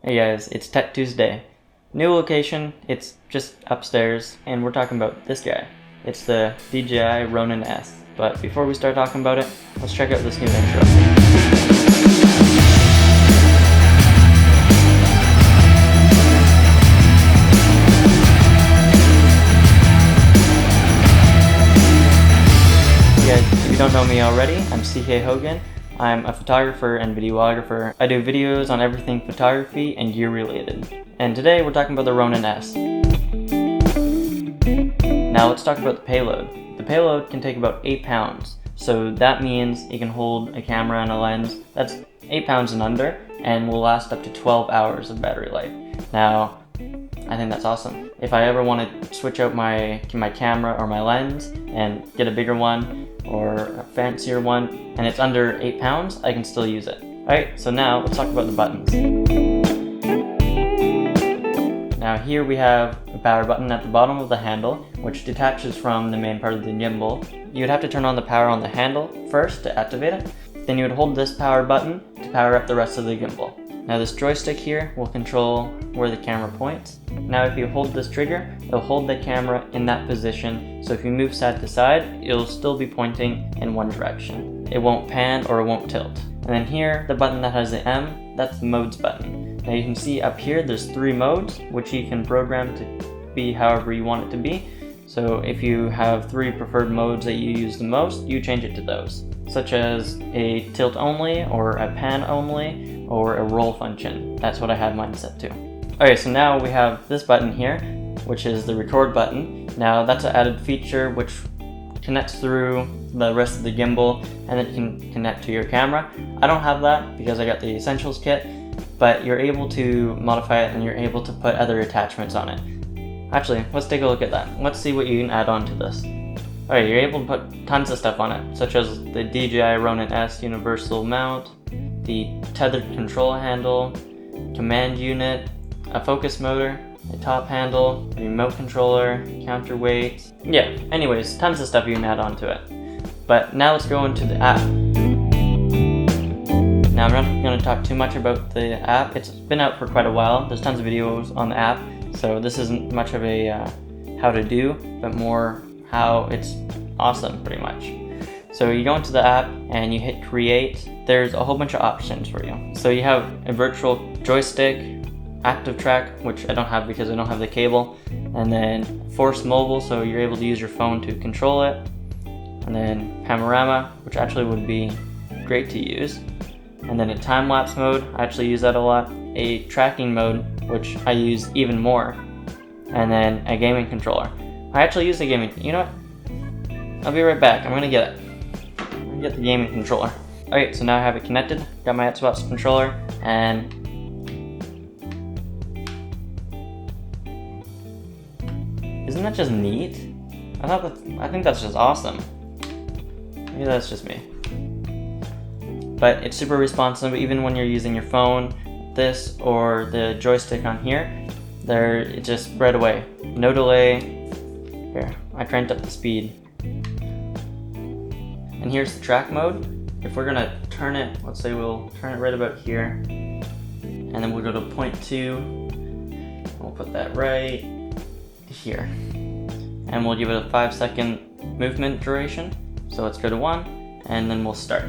Hey guys, it's Tech Tuesday. New location, it's just upstairs, and we're talking about this guy. It's the DJI Ronin S. But before we start talking about it, let's check out this new intro. If you don't know me already, I'm CK Hogan. I'm a photographer and videographer. I do videos on everything photography and gear related. And today we're talking about the Ronin S. Now let's talk about the payload. The payload can take about 8 pounds. So that means it can hold a camera and a lens that's 8 pounds and under and will last up to 12 hours of battery life. Now, I think that's awesome. If I ever want to switch out my camera or my lens and get a bigger one or a fancier one and it's under 8 pounds, I can still use it. Alright, so now let's talk about the buttons. Now here we have a power button at the bottom of the handle, which detaches from the main part of the gimbal. You'd have to turn on the power on the handle first to activate it. Then you would hold this power button to power up the rest of the gimbal. Now this joystick here will control where the camera points. Now if you hold this trigger, it'll hold the camera in that position, so if you move side to side, it'll still be pointing in one direction. It won't pan or it won't tilt. And then here, the button that has the M, that's the modes button. Now you can see up here there's 3 modes, which you can program to be however you want it to be. So if you have 3 preferred modes that you use the most, you change it to those, such as a tilt only, or a pan only, or a roll function. That's what I have mine set to. Okay, so now we have this button here, which is the record button. Now that's an added feature which connects through the rest of the gimbal and it can connect to your camera. I don't have that because I got the Essentials kit, but you're able to modify it and you're able to put other attachments on it. Actually, let's take a look at that. Let's see what you can add on to this. Alright, you're able to put tons of stuff on it, such as the DJI Ronin S universal mount, the tethered control handle, command unit, a focus motor, a top handle, a remote controller, counterweight. Yeah, anyways, tons of stuff you can add on to it. But now let's go into the app. Now I'm not going to talk too much about the app. It's been out for quite a while. There's tons of videos on the app, so this isn't much of a how to do, but more how it's awesome pretty much. So you go into the app and you hit create. There's a whole bunch of options for you. So you have a virtual joystick, active track, which I don't have because I don't have the cable, and then force mobile, so you're able to use your phone to control it, and then panorama, which actually would be great to use, and then a time-lapse mode, I actually use that a lot, a tracking mode, which I use even more, and then a gaming controller. I actually use the gaming, you know what? I'll be right back, I'm gonna get it. I'm gonna get the gaming controller. Alright, so now I have it connected, got my Xbox controller, and isn't that just neat? I think that's just awesome. Maybe that's just me. But it's super responsive even when you're using your phone, this or the joystick on here. It just right away. No delay. Here, I cranked up the speed. And here's the track mode. If we're gonna turn it, let's say we'll turn it right about here. And then we'll go to 0.2. We'll put that right here. And we'll give it a 5-second movement duration. So let's go to 1, and then we'll start.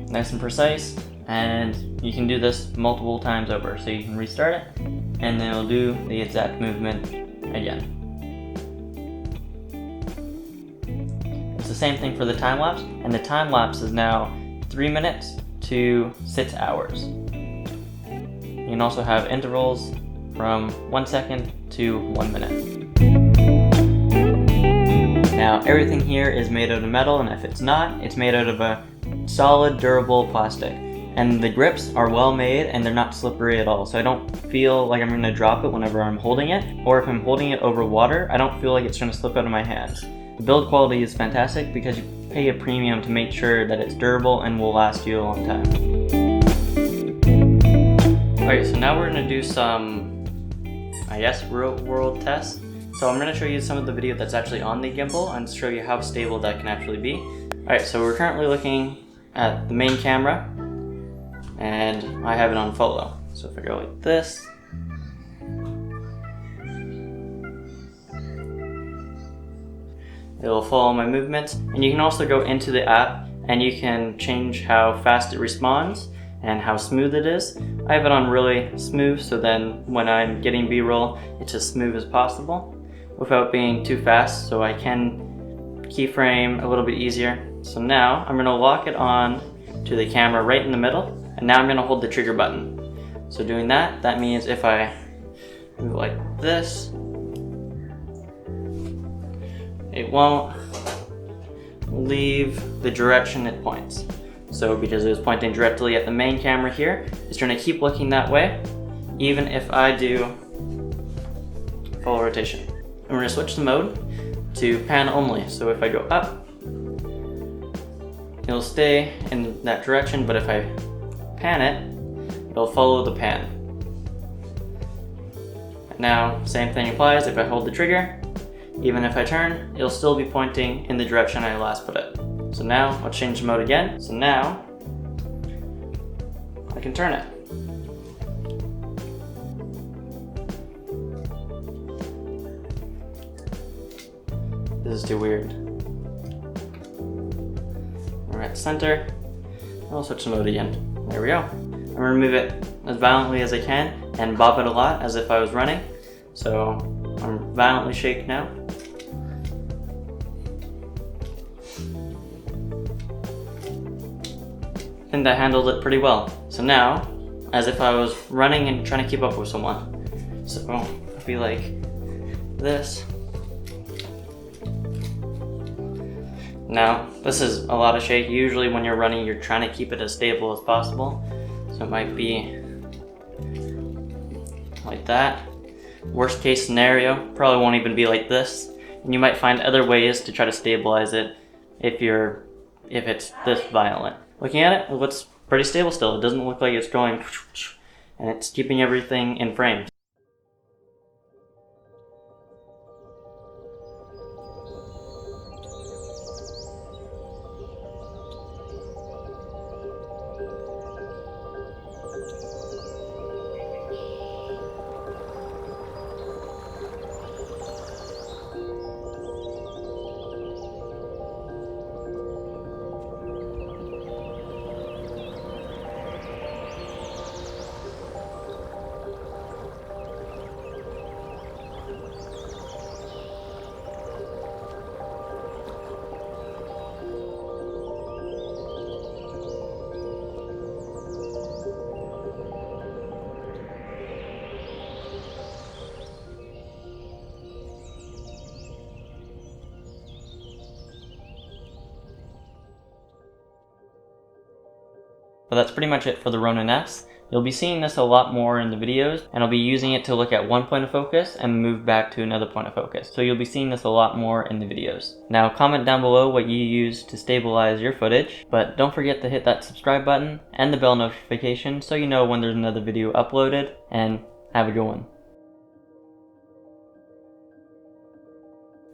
Nice and precise, and you can do this multiple times over. So you can restart it, and then it'll do the exact movement again. It's the same thing for the time lapse, and the time lapse is now 3 minutes to 6 hours. You can also have intervals from 1 second to 1 minute. Now everything here is made out of metal, and if it's not, it's made out of a solid, durable plastic. And the grips are well made and they're not slippery at all, so I don't feel like I'm going to drop it whenever I'm holding it, or if I'm holding it over water, I don't feel like it's going to slip out of my hands. The build quality is fantastic because you pay a premium to make sure that it's durable and will last you a long time. Okay, so now we're going to do some, I guess, real world tests. So I'm going to show you some of the video that's actually on the gimbal and show you how stable that can actually be. Alright, so we're currently looking at the main camera, and I have it on follow. So if I go like this, it'll follow my movements. And you can also go into the app and you can change how fast it responds and how smooth it is. I have it on really smooth, so then when I'm getting B-roll, it's as smooth as possible without being too fast, so I can keyframe a little bit easier. So now I'm gonna lock it on to the camera right in the middle, and now I'm gonna hold the trigger button. So doing that, that means if I move like this, it won't leave the direction it points. So because it was pointing directly at the main camera here, it's going to keep looking that way, even if I do full rotation. And we're going to switch the mode to pan only. So if I go up, it'll stay in that direction, but if I pan it, it'll follow the pan. And now, same thing applies. If I hold the trigger, even if I turn, it'll still be pointing in the direction I last put it. So now, I'll change the mode again. So now, I can turn it. This is too weird. We're at center. I'll switch the mode again. There we go. I'm gonna move it as violently as I can and bob it a lot as if I was running. So I'm violently shake now. I think that handled it pretty well. So now, as if I was running and trying to keep up with someone. So I'll be like this. Now, this is a lot of shake. Usually when you're running, you're trying to keep it as stable as possible. So it might be like that. Worst case scenario, probably won't even be like this. And you might find other ways to try to stabilize it if it's this violent. Looking at it, it looks pretty stable still. It doesn't look like it's going and it's keeping everything in frame. But that's pretty much it for the Ronin S. You'll be seeing this a lot more in the videos, and I'll be using it to look at one point of focus and move back to another point of focus. So you'll be seeing this a lot more in the videos. Now comment down below what you use to stabilize your footage, but don't forget to hit that subscribe button and the bell notification so you know when there's another video uploaded, and have a good one.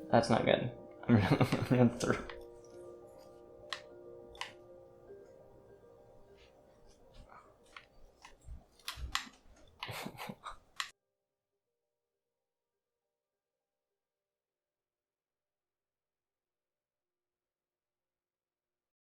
That's not good. I'm gonna throw